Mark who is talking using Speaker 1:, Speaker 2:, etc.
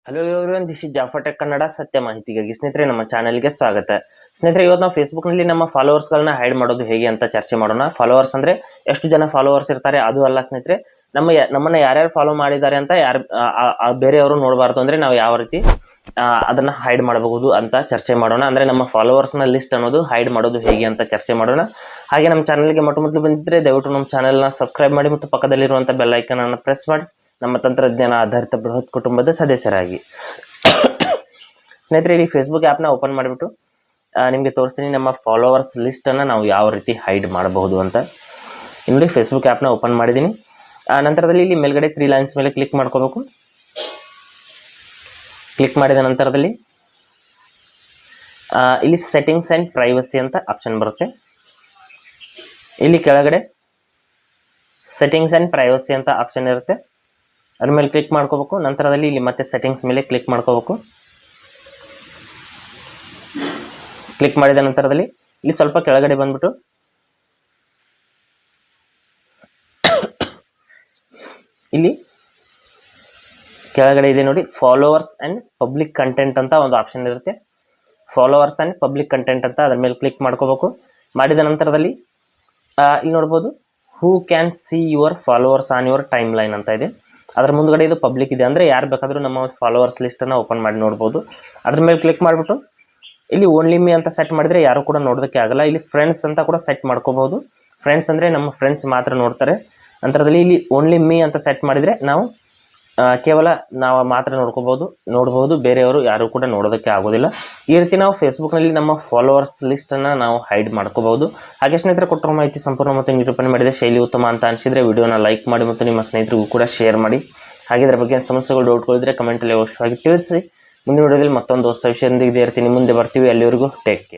Speaker 1: Hello everyone, this is Jafar tech Kannada ಸತ್ಯ ಮಾಹಿತಿಗಾಗಿ. ಸ್ನೇಹಿತರೆ, ನಮ್ಮ ಚಾನೆಲ್ಗೆ ಸ್ವಾಗತ. ಸ್ನೇಹಿತರೆ, ಇವತ್ತು ನಾವು ಫೇಸ್ಬುಕ್ನಲ್ಲಿ ನಮ್ಮ ಫಾಲೋವರ್ಸ್ಗಳನ್ನ ಹೈಡ್ ಮಾಡೋದು ಹೇಗೆ ಅಂತ ಚರ್ಚೆ ಮಾಡೋಣ. ಫಾಲೋವರ್ಸ್ ಅಂದರೆ ಎಷ್ಟು ಜನ ಫಾಲೋವರ್ಸ್ ಇರ್ತಾರೆ ಅದು ಅಲ್ಲ ಸ್ನೇಹಿತರೆ. ನಮ್ಮನ್ನ ಯಾರ್ಯಾರು ಫಾಲೋ ಮಾಡಿದ್ದಾರೆ ಅಂತ ಬೇರೆಯವರು ನೋಡಬಾರ್ದು ಅಂದರೆ ನಾವು ಯಾವ ರೀತಿ ಅದನ್ನು ಹೈಡ್ ಮಾಡಬಹುದು ಅಂತ ಚರ್ಚೆ ಮಾಡೋಣ. ಅಂದರೆ ನಮ್ಮ ಫಾಲೋವರ್ಸ್ನ ಲಿಸ್ಟ್ ಅನ್ನೋದು ಹೈಡ್ ಮಾಡೋದು ಹೇಗೆ ಅಂತ ಚರ್ಚೆ ಮಾಡೋಣ. ಹಾಗೆ ನಮ್ಮ ಚಾನಲ್ಗೆ ಮೊದಲು ಬಂದಿದ್ದರೆ ದಯವಿಟ್ಟು ನಮ್ಮ ಚಾನಲ್ನ ಸಬ್ಸ್ಕ್ರೈಬ್ ಮಾಡಿ ಮತ್ತು ಪಕ್ಕದಲ್ಲಿರುವಂಥ ಬೆಲ್ ಐಕನ್ ಅನ್ನು ಪ್ರೆಸ್ ಮಾಡಿ ನಮ್ಮ ತಂತ್ರಜ್ಞಾನ ಆಧಾರಿತ ಬೃಹತ್ ಕುಟುಂಬದ ಸದಸ್ಯರಾಗಿ. ಸ್ನೇಹಿತರೆ, ಈ ಫೇಸ್ಬುಕ್ ಆ್ಯಪ್ನ ಓಪನ್ ಮಾಡಿಬಿಟ್ಟು ನಿಮಗೆ ತೋರಿಸ್ತೀನಿ ನಮ್ಮ ಫಾಲೋವರ್ಸ್ ಲಿಸ್ಟನ್ನು ನಾವು ಯಾವ ರೀತಿ ಹೈಡ್ ಮಾಡಬಹುದು ಅಂತ. ಇಲ್ಲಿ ಫೇಸ್ಬುಕ್ ಆ್ಯಪ್ನ ಓಪನ್ ಮಾಡಿದ್ದೀನಿ. ನಂತರದಲ್ಲಿ ಇಲ್ಲಿ ಮೇಲ್ಗಡೆ 3 ಲೈನ್ಸ್ ಮೇಲೆ ಕ್ಲಿಕ್ ಮಾಡ್ಕೋಬೇಕು. ಕ್ಲಿಕ್ ಮಾಡಿದ ನಂತರದಲ್ಲಿ ಇಲ್ಲಿ ಸೆಟ್ಟಿಂಗ್ಸ್ ಆ್ಯಂಡ್ ಪ್ರೈವಸಿ ಅಂತ ಆಪ್ಷನ್ ಬರುತ್ತೆ. ಇಲ್ಲಿ ಕೆಳಗಡೆ ಸೆಟ್ಟಿಂಗ್ಸ್ ಆ್ಯಂಡ್ ಪ್ರೈವಸಿ ಅಂತ ಆಪ್ಷನ್ ಇರುತ್ತೆ. ಅದ್ರ ಮೇಲೆ ಕ್ಲಿಕ್ ಮಾಡ್ಕೋಬೇಕು. ನಂತರದಲ್ಲಿ ಇಲ್ಲಿ ಮತ್ತೆ ಸೆಟ್ಟಿಂಗ್ಸ್ ಮೇಲೆ ಕ್ಲಿಕ್ ಮಾಡ್ಕೋಬೇಕು. ಕ್ಲಿಕ್ ಮಾಡಿದ ನಂತರದಲ್ಲಿ ಇಲ್ಲಿ ಸ್ವಲ್ಪ ಕೆಳಗಡೆ ಬಂದ್ಬಿಟ್ಟು ಇಲ್ಲಿ ಕೆಳಗಡೆ ಇದೆ ನೋಡಿ, ಫಾಲೋವರ್ಸ್ ಆ್ಯಂಡ್ ಪಬ್ಲಿಕ್ ಕಂಟೆಂಟ್ ಅಂತ ಒಂದು ಆಪ್ಷನ್ ಇರುತ್ತೆ. ಫಾಲೋವರ್ಸ್ ಆ್ಯಂಡ್ ಪಬ್ಲಿಕ್ ಕಂಟೆಂಟ್ ಅಂತ ಅದ್ರ ಮೇಲೆ ಕ್ಲಿಕ್ ಮಾಡ್ಕೋಬೇಕು. ಮಾಡಿದ ನಂತರದಲ್ಲಿ ಇಲ್ಲಿ ನೋಡ್ಬೋದು, who can see your followers on your time line ಅಂತ ಇದೆ. ಅದರ ಮುಂದ್ಗಡೆ ಇದು ಪಬ್ಲಿಕ್ ಇದೆ, ಅಂದರೆ ಯಾರು ಬೇಕಾದರೂ ನಮ್ಮ ಫಾಲೋವರ್ಸ್ ಲಿಸ್ಟನ್ನು ಓಪನ್ ಮಾಡಿ ನೋಡ್ಬೋದು. ಅದ್ರ ಮೇಲೆ ಕ್ಲಿಕ್ ಮಾಡಿಬಿಟ್ಟು ಇಲ್ಲಿ ಓನ್ಲಿ ಮೀ ಅಂತ ಸೆಟ್ ಮಾಡಿದರೆ ಯಾರು ಕೂಡ ನೋಡೋದಕ್ಕೆ ಆಗಲ್ಲ. ಇಲ್ಲಿ ಫ್ರೆಂಡ್ಸ್ ಅಂತ ಕೂಡ ಸೆಟ್ ಮಾಡ್ಕೋಬೋದು. ಫ್ರೆಂಡ್ಸ್ ಅಂದರೆ ನಮ್ಮ ಫ್ರೆಂಡ್ಸ್ ಮಾತ್ರ ನೋಡ್ತಾರೆ. ನಂತರದಲ್ಲಿ ಇಲ್ಲಿ ಓನ್ಲಿ ಮೀ ಅಂತ ಸೆಟ್ ಮಾಡಿದರೆ ನಾವು ಕೇವಲ ನಾವು ಮಾತ್ರ ನೋಡ್ಬೋದು, ಬೇರೆಯವರು ಯಾರು ಕೂಡ ನೋಡೋದಕ್ಕೆ ಆಗೋದಿಲ್ಲ. ಈ ರೀತಿ ನಾವು ಫೇಸ್ಬುಕ್ನಲ್ಲಿ ನಮ್ಮ ಫಾಲೋವರ್ಸ್ ಲಿಸ್ಟನ್ನು ನಾವು ಹೈಡ್ ಮಾಡ್ಕೋಬಹುದು. ಹಾಗೆ ಸ್ನೇಹಿತರೆ, ಕೊಟ್ಟಿರೋ ಮಾಹಿತಿ ಸಂಪೂರ್ಣ ಮತ್ತು ನಿರೂಪಣೆ ಮಾಡಿದ ಶೈಲಿ ಉತ್ತಮ ಅಂತ ಅನಿಸಿದರೆ ವಿಡಿಯೋನ ಲೈಕ್ ಮಾಡಿ ಮತ್ತು ನಿಮ್ಮ ಸ್ನೇಹಿತರಿಗೂ ಕೂಡ ಶೇರ್ ಮಾಡಿ. ಹಾಗೆ ಇದರ ಬಗ್ಗೆ ಸಮಸ್ಯೆಗಳು ಡೌಟ್ಗಳಿದ್ರೆ ಕಮೆಂಟಲ್ಲಿ ಅವಶ್ಯವಾಗಿ ತಿಳಿಸಿ. ಮುಂದಿನ ವಿಡಿಯೋದಲ್ಲಿ ಮತ್ತೊಂದು ಹೊಸ ವಿಷಯದೊಂದಿಗೆ ಇದೇ ರೀತಿ ನಿಮ್ಮ ಮುಂದೆ ಬರ್ತೀವಿ. ಅಲ್ಲಿವರೆಗೂ ಟೇಕ್ ಕೇರ್.